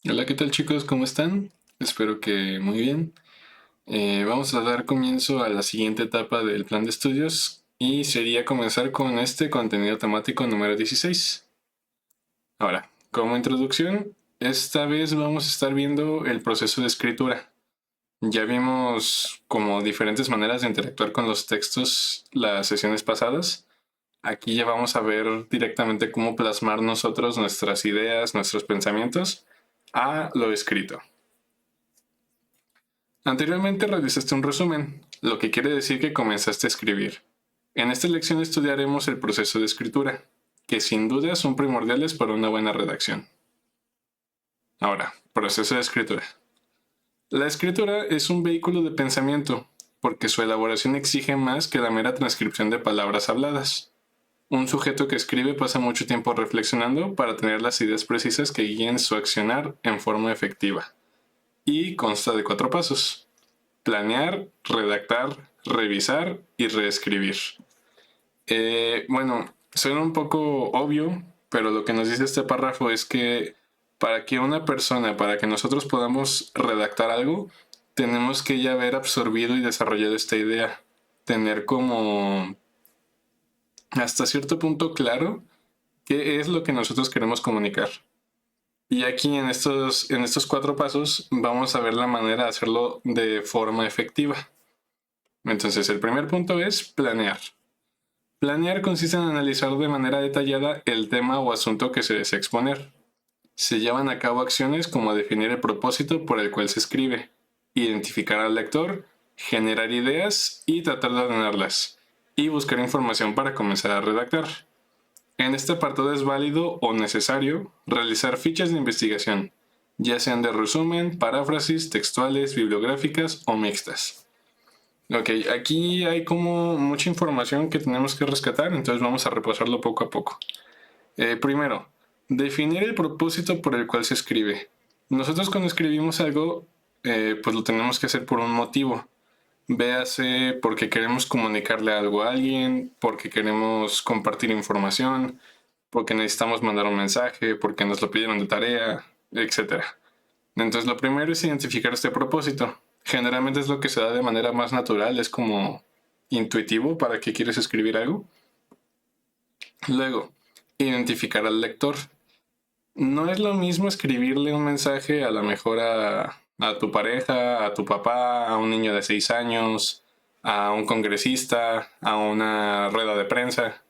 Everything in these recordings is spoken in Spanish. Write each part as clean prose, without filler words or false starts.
Hola, ¿qué tal chicos? ¿Cómo están? Espero que muy bien. Vamos a dar comienzo a la siguiente etapa del plan de estudios y sería comenzar con este contenido temático número 16. Ahora, como introducción, esta vez vamos a estar viendo el proceso de escritura. Ya vimos como diferentes maneras de interactuar con los textos las sesiones pasadas. Aquí ya vamos a ver directamente cómo plasmar nosotros nuestras ideas, nuestros pensamientos a lo escrito. Anteriormente realizaste un resumen, lo que quiere decir que comenzaste a escribir. En esta lección estudiaremos el proceso de escritura, que sin duda son primordiales para una buena redacción. Ahora, proceso de escritura. La escritura es un vehículo de pensamiento, porque su elaboración exige más que la mera transcripción de palabras habladas. Un sujeto que escribe pasa mucho tiempo reflexionando para tener las ideas precisas que guíen su accionar en forma efectiva. Y consta de 4 pasos: planear, redactar, revisar y reescribir. Bueno, suena un poco obvio, pero lo que nos dice este párrafo es que para que nosotros podamos redactar algo, tenemos que ya haber absorbido y desarrollado esta idea. Tener como hasta cierto punto claro qué es lo que nosotros queremos comunicar. Y aquí en estos 4 pasos vamos a ver la manera de hacerlo de forma efectiva. Entonces, el primer punto es planear. Planear consiste en analizar de manera detallada el tema o asunto que se desea exponer. Se llevan a cabo acciones como definir el propósito por el cual se escribe, identificar al lector, generar ideas y tratar de ordenarlas, y buscar información para comenzar a redactar. En este apartado es válido o necesario realizar fichas de investigación, ya sean de resumen, paráfrasis, textuales, bibliográficas o mixtas. Ok, aquí hay como mucha información que tenemos que rescatar, entonces vamos a repasarlo poco a poco. Primero, definir el propósito por el cual se escribe. Nosotros cuando escribimos algo, pues lo tenemos que hacer por un motivo. Véase porque queremos comunicarle algo a alguien, porque queremos compartir información, porque necesitamos mandar un mensaje, porque nos lo pidieron de tarea, etcétera. Entonces lo primero es identificar este propósito. Generalmente es lo que se da de manera más natural, es como intuitivo para qué quieres escribir algo. Luego, identificar al lector. No es lo mismo escribirle un mensaje a lo mejor a tu pareja, a tu papá, a un niño de 6 años, a un congresista, a una rueda de prensa.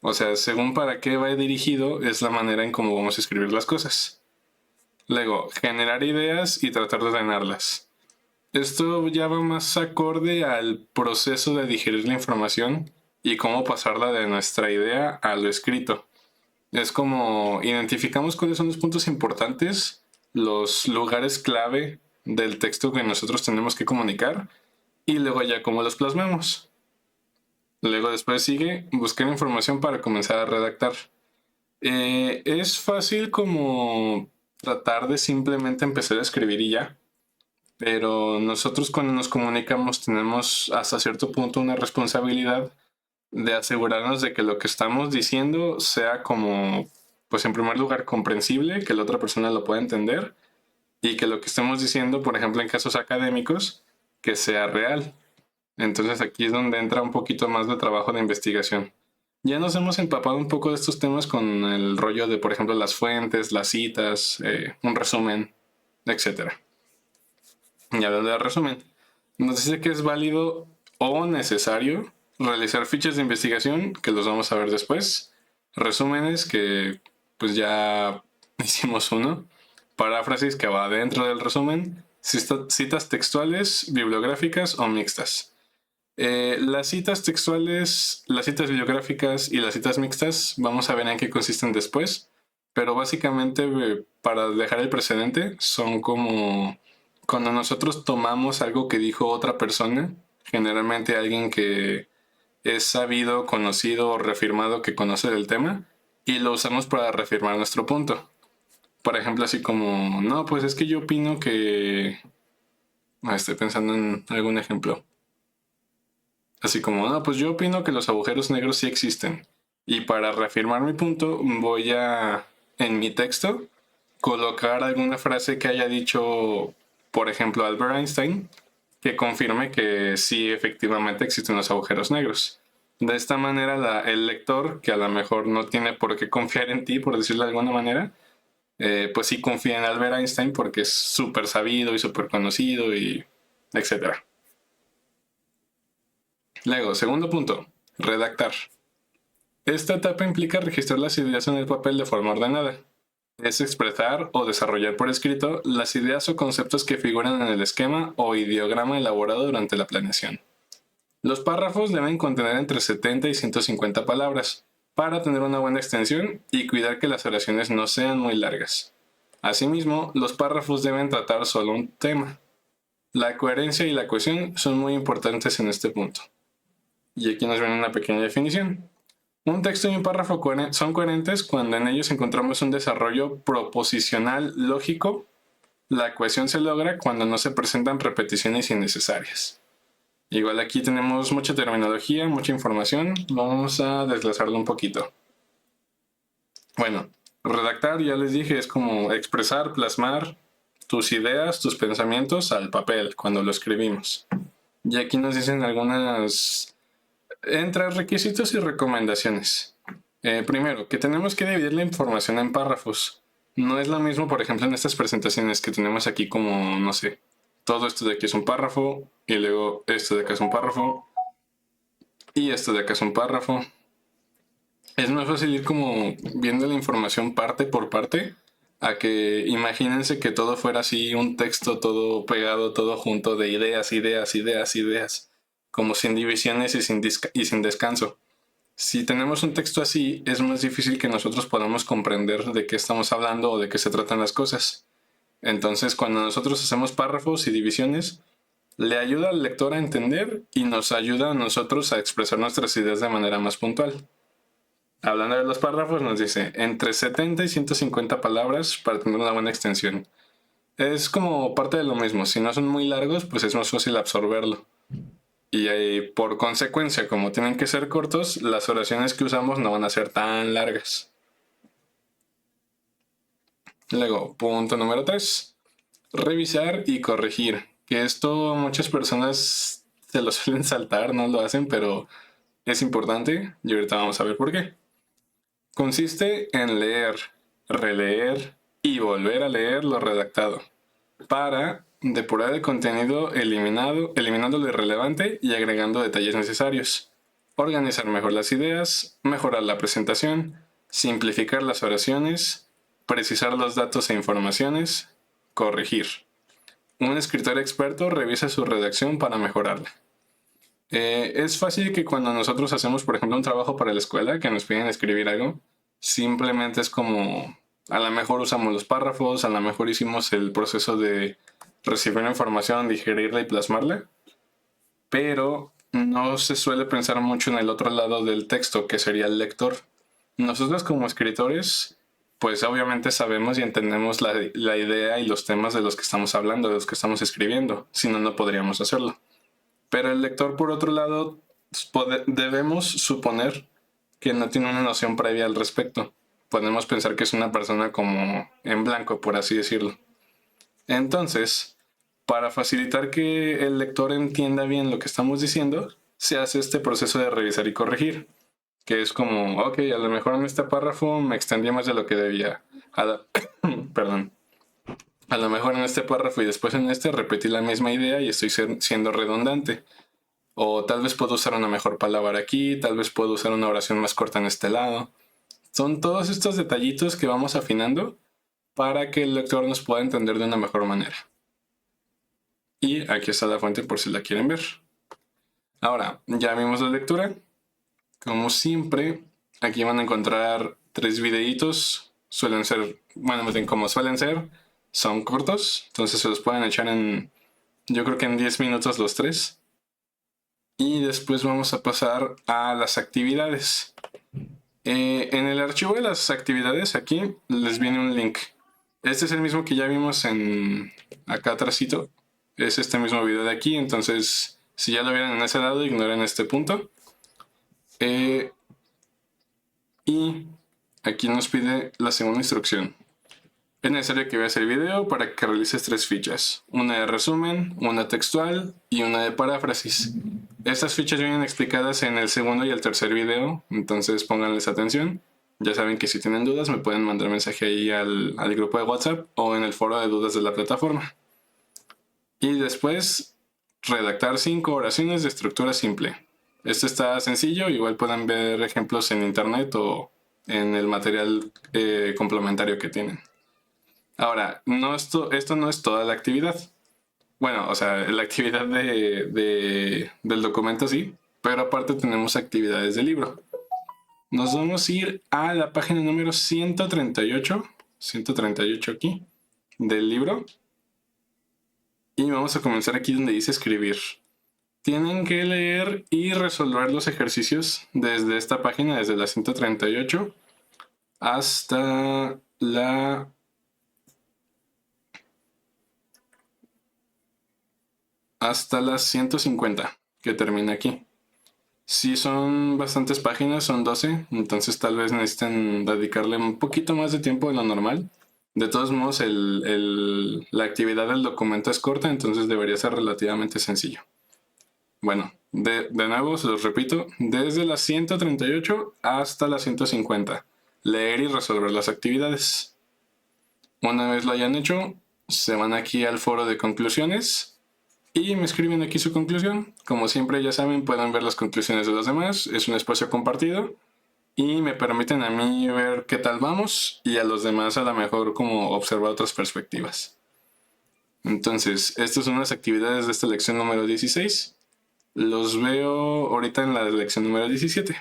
O sea, según para qué va dirigido es la manera en cómo vamos a escribir las cosas. Luego, generar ideas y tratar de ordenarlas. Esto ya va más acorde al proceso de digerir la información y cómo pasarla de nuestra idea a lo escrito. Es como identificamos cuáles son los puntos importantes, los lugares clave del texto que nosotros tenemos que comunicar y luego ya cómo los plasmamos. Luego después sigue buscar información para comenzar a redactar. Es fácil como tratar de simplemente empezar a escribir y ya, pero nosotros cuando nos comunicamos tenemos hasta cierto punto una responsabilidad de asegurarnos de que lo que estamos diciendo sea como, pues en primer lugar, comprensible, que la otra persona lo pueda entender y que lo que estemos diciendo, por ejemplo, en casos académicos, que sea real. Entonces aquí es donde entra un poquito más de trabajo de investigación. Ya nos hemos empapado un poco de estos temas con el rollo de, por ejemplo, las fuentes, las citas, un resumen, etcétera. Y hablando de resumen, nos dice que es válido o necesario realizar fichas de investigación, que los vamos a ver después, resúmenes, que pues ya hicimos uno, paráfrasis, que va dentro del resumen, citas textuales, bibliográficas o mixtas. Las citas textuales, las citas bibliográficas y las citas mixtas vamos a ver en qué consisten después, pero básicamente para dejar el precedente son como cuando nosotros tomamos algo que dijo otra persona, generalmente alguien que es sabido, conocido o reafirmado que conoce del tema, y lo usamos para reafirmar nuestro punto. Por ejemplo, así como, no, pues es que yo opino que... Estoy pensando en algún ejemplo. Así como, no, pues yo opino que los agujeros negros sí existen. Y para reafirmar mi punto, en mi texto, colocar alguna frase que haya dicho, por ejemplo, Albert Einstein, que confirme que sí efectivamente existen los agujeros negros. De esta manera el lector, que a lo mejor no tiene por qué confiar en ti, por decirlo de alguna manera, pues sí confía en Albert Einstein porque es súper sabido y súper conocido y etcétera. Luego, segundo punto, redactar. Esta etapa implica registrar las ideas en el papel de forma ordenada. Es expresar o desarrollar por escrito las ideas o conceptos que figuran en el esquema o ideograma elaborado durante la planeación. Los párrafos deben contener entre 70 y 150 palabras para tener una buena extensión y cuidar que las oraciones no sean muy largas. Asimismo, los párrafos deben tratar solo un tema. La coherencia y la cohesión son muy importantes en este punto. Y aquí nos viene una pequeña definición. Un texto y un párrafo son coherentes cuando en ellos encontramos un desarrollo proposicional lógico. La cohesión se logra cuando no se presentan repeticiones innecesarias. Igual aquí tenemos mucha terminología, mucha información. Vamos a desglosarlo un poquito. Bueno, redactar, ya les dije, es como expresar, plasmar tus ideas, tus pensamientos al papel cuando lo escribimos. Y aquí nos dicen algunas entre requisitos y recomendaciones. Primero, que tenemos que dividir la información en párrafos. No es lo mismo, por ejemplo, en estas presentaciones que tenemos aquí como, no sé, todo esto de aquí es un párrafo, y luego esto de acá es un párrafo, y esto de acá es un párrafo. Es más fácil ir como viendo la información parte por parte, a que imagínense que todo fuera así, un texto todo pegado, todo junto de ideas, ideas, ideas, ideas, como sin divisiones y sin descanso. Si tenemos un texto así, es más difícil que nosotros podamos comprender de qué estamos hablando o de qué se tratan las cosas. Entonces, cuando nosotros hacemos párrafos y divisiones, le ayuda al lector a entender y nos ayuda a nosotros a expresar nuestras ideas de manera más puntual. Hablando de los párrafos, nos dice entre 70 y 150 palabras para tener una buena extensión. Es como parte de lo mismo, si no son muy largos, pues es más fácil absorberlo. Y por consecuencia, como tienen que ser cortos, las oraciones que usamos no van a ser tan largas. Luego, punto número 3. Revisar y corregir. Que esto muchas personas se lo suelen saltar, no lo hacen, pero es importante y ahorita vamos a ver por qué. Consiste en leer, releer y volver a leer lo redactado para depurar el contenido eliminando lo irrelevante y agregando detalles necesarios, organizar mejor las ideas, mejorar la presentación, simplificar las oraciones, precisar los datos e informaciones, corregir. Un escritor experto revisa su redacción para mejorarla. Es fácil que cuando nosotros hacemos, por ejemplo, un trabajo para la escuela, que nos piden escribir algo, simplemente es como, a lo mejor usamos los párrafos, a lo mejor hicimos el proceso de recibir la información, digerirla y plasmarla, pero no se suele pensar mucho en el otro lado del texto, que sería el lector. Nosotros como escritores, pues obviamente sabemos y entendemos la idea y los temas de los que estamos hablando, de los que estamos escribiendo, si no, no podríamos hacerlo. Pero el lector, por otro lado, debemos suponer que no tiene una noción previa al respecto. Podemos pensar que es una persona como en blanco, por así decirlo. Entonces, para facilitar que el lector entienda bien lo que estamos diciendo, se hace este proceso de revisar y corregir, que es como, ok, a lo mejor en este párrafo me extendí más de lo que debía. Perdón. A lo mejor en este párrafo y después en este repetí la misma idea y estoy siendo redundante. O tal vez puedo usar una mejor palabra aquí, tal vez puedo usar una oración más corta en este lado. Son todos estos detallitos que vamos afinando para que el lector nos pueda entender de una mejor manera. Y aquí está la fuente por si la quieren ver. Ahora, ya vimos la lectura. Como siempre, aquí van a encontrar 3 videitos. Suelen ser, bueno, más bien como suelen ser, son cortos. Entonces se los pueden echar en, yo creo que en 10 minutos los 3. Y después vamos a pasar a las actividades. En el archivo de las actividades aquí les viene un link. Este es el mismo que ya vimos en acá atrásito. Es este mismo video de aquí, entonces si ya lo vieron en ese lado, ignoren este punto. Y aquí nos pide la segunda instrucción. Es necesario que veas el video para que realices 3 fichas, una de resumen, una textual y una de paráfrasis. Estas fichas vienen explicadas en el segundo y el tercer video, entonces pónganles atención. Ya saben que si tienen dudas me pueden mandar mensaje ahí al grupo de WhatsApp o en el foro de dudas de la plataforma. Y después, redactar 5 oraciones de estructura simple. Esto está sencillo, igual pueden ver ejemplos en internet o en el material complementario que tienen. Ahora, esto no es toda la actividad. Bueno, o sea, la actividad del documento sí, pero aparte tenemos actividades del libro. Nos vamos a ir a la página número 138 aquí, del libro. Y vamos a comenzar aquí donde dice escribir. Tienen que leer y resolver los ejercicios desde esta página, desde la 138 hasta la hasta las 150, que termina aquí. Si son bastantes páginas, son 12, entonces tal vez necesiten dedicarle un poquito más de tiempo de lo normal. De todos modos, la actividad del documento es corta, entonces debería ser relativamente sencillo. Bueno, de nuevo, se los repito, desde las 138 hasta las 150. Leer y resolver las actividades. Una vez lo hayan hecho, se van aquí al foro de conclusiones y me escriben aquí su conclusión. Como siempre, ya saben, pueden ver las conclusiones de los demás. Es un espacio compartido y me permiten a mí ver qué tal vamos y a los demás a lo mejor como observar otras perspectivas. Entonces, estas son las actividades de esta lección número 16. Los veo ahorita en la lección número 17.